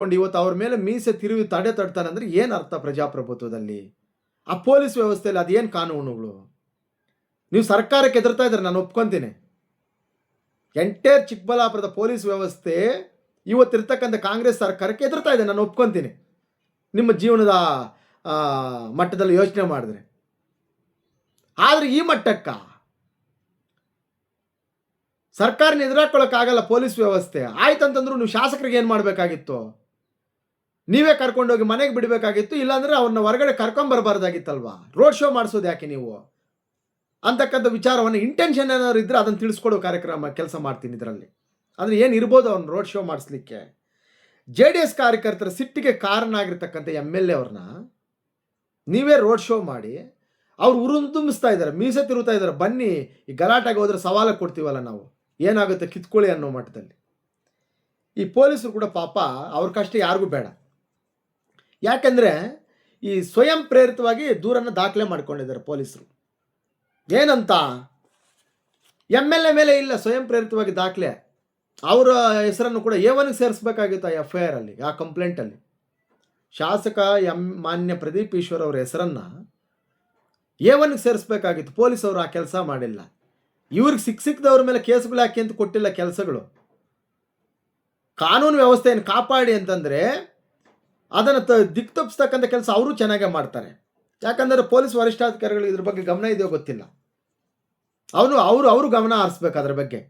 ಇವತ್ತು ಅವ್ರ ಮೇಲೆ ಮೀಸೆ ತಿರುವಿ ತಡೆ ತಡ್ತಾನೆ ಅಂದರೆ ಏನು ಅರ್ಥ ಪ್ರಜಾಪ್ರಭುತ್ವದಲ್ಲಿ? ಆ ಪೊಲೀಸ್ ವ್ಯವಸ್ಥೆಯಲ್ಲಿ ಅದೇನು ಕಾನೂನುಗಳು? ನೀವು ಸರ್ಕಾರಕ್ಕೆ ಎದುರ್ತಾ ಇದ್ದಾರೆ, ನಾನು ಒಪ್ಕೊಂತೀನಿ. ಎಂಟೈರ್ ಚಿಕ್ಕಬಳ್ಳಾಪುರದ ಪೊಲೀಸ್ ವ್ಯವಸ್ಥೆ ಇವತ್ತಿರ್ತಕ್ಕಂಥ ಕಾಂಗ್ರೆಸ್ ಸರ್ಕಾರಕ್ಕೆ ಎದುರ್ತಾ ಇದೆ, ನಾನು ಒಪ್ಕೊಂತೀನಿ. ನಿಮ್ಮ ಜೀವನದ ಮಟ್ಟದಲ್ಲಿ ಯೋಚನೆ ಮಾಡಿದ್ರೆ. ಆದರೆ ಈ ಮಟ್ಟಕ್ಕ ಸರ್ಕಾರನ ಎದುರಾಕೊಳ್ಳೋಕ್ಕಾಗಲ್ಲ ಪೊಲೀಸ್ ವ್ಯವಸ್ಥೆ. ಆಯ್ತಂತಂದ್ರು ನೀವು ಶಾಸಕರಿಗೆ ಏನು ಮಾಡಬೇಕಾಗಿತ್ತು? ನೀವೇ ಕರ್ಕೊಂಡೋಗಿ ಮನೆಗೆ ಬಿಡಬೇಕಾಗಿತ್ತು, ಇಲ್ಲಾಂದರೆ ಅವ್ರನ್ನ ಹೊರಗಡೆ ಕರ್ಕೊಂಬರ್ಬಾರ್ದಾಗಿತ್ತಲ್ವಾ? ರೋಡ್ ಶೋ ಮಾಡಿಸೋದು ಯಾಕೆ ನೀವು ಅಂತಕ್ಕಂಥ ವಿಚಾರವನ್ನು ಇಂಟೆನ್ಷನ್ ಏನಾದ್ರು ಇದ್ದರೆ ಅದನ್ನು ತಿಳಿಸ್ಕೊಡೋ ಕಾರ್ಯಕ್ರಮ ಕೆಲಸ ಮಾಡ್ತೀನಿ ಇದರಲ್ಲಿ. ಅಂದರೆ ಏನು ಇರ್ಬೋದು ಅವ್ರನ್ನ ರೋಡ್ ಶೋ ಮಾಡಿಸ್ಲಿಕ್ಕೆ? JDS ಕಾರ್ಯಕರ್ತರ ಸಿಟ್ಟಿಗೆ ಕಾರಣ ಆಗಿರ್ತಕ್ಕಂಥ MLA ಅವ್ರನ್ನ ನೀವೇ ರೋಡ್ ಶೋ ಮಾಡಿ ಅವ್ರು ಉರುದುಂಬಿಸ್ತಾ ಇದ್ದಾರೆ, ಮೀಸೆ ತಿರುತ್ತಾ ಇದ್ದಾರೆ. ಬನ್ನಿ ಈ ಗಲಾಟೆಗೆ ಹೋದರೆ ಸವಾಲು ಕೊಡ್ತೀವಲ್ಲ ನಾವು, ಏನಾಗುತ್ತೆ ಕಿತ್ಕೊಳ್ಳಿ ಅನ್ನೋ ಮಟ್ಟದಲ್ಲಿ. ಈ ಪೊಲೀಸರು ಕೂಡ ಪಾಪ ಅವ್ರ ಕಷ್ಟ ಯಾರಿಗೂ ಬೇಡ. ಯಾಕೆಂದರೆ ಈ ಸ್ವಯಂ ಪ್ರೇರಿತವಾಗಿ ದೂರನ್ನು ದಾಖಲೆ ಮಾಡ್ಕೊಂಡಿದ್ದಾರೆ ಪೊಲೀಸರು. ಏನಂತ MLA ಮೇಲೆ ಇಲ್ಲ ಸ್ವಯಂ ಪ್ರೇರಿತವಾಗಿ ದಾಖಲೆ. ಅವರ ಹೆಸರನ್ನು ಕೂಡ A1ಗೆ ಸೇರಿಸಬೇಕಾಗಿತ್ತು ಆ FIR ಅಲ್ಲಿ, ಆ ಕಂಪ್ಲೇಂಟಲ್ಲಿ. ಶಾಸಕ ಮಾನ್ಯ ಪ್ರದೀಪ್ ಈಶ್ವರ್ ಅವರ ಹೆಸರನ್ನು A1ಗೆ ಸೇರಿಸಬೇಕಾಗಿತ್ತು. ಪೊಲೀಸವರು ಆ ಕೆಲಸ ಮಾಡಿಲ್ಲ. ಇವ್ರಿಗೆ ಸಿಕ್ಕದವ್ರ ಮೇಲೆ ಕೇಸ್ಗಳು ಯಾಕೆ ಅಂತ ಕೊಟ್ಟಿಲ್ಲ ಕೆಲಸಗಳು. ಕಾನೂನು ವ್ಯವಸ್ಥೆಯನ್ನು ಕಾಪಾಡಿ ಅಂತಂದರೆ ಅದನ್ನು ದಿಕ್ಕು ತಪ್ಪಿಸ್ತಕ್ಕಂಥ ಕೆಲಸ ಅವರು ಚೆನ್ನಾಗೇ ಮಾಡ್ತಾರೆ. ಯಾಕಂದರೆ ಪೊಲೀಸ್ ವರಿಷ್ಠಾಧಿಕಾರಿಗಳು ಇದ್ರ ಬಗ್ಗೆ ಗಮನ ಇದೆಯೋ ಗೊತ್ತಿಲ್ಲ. ಅವರು ಗಮನ ಹರಿಸ್ಬೇಕು ಅದ್ರ ಬಗ್ಗೆ.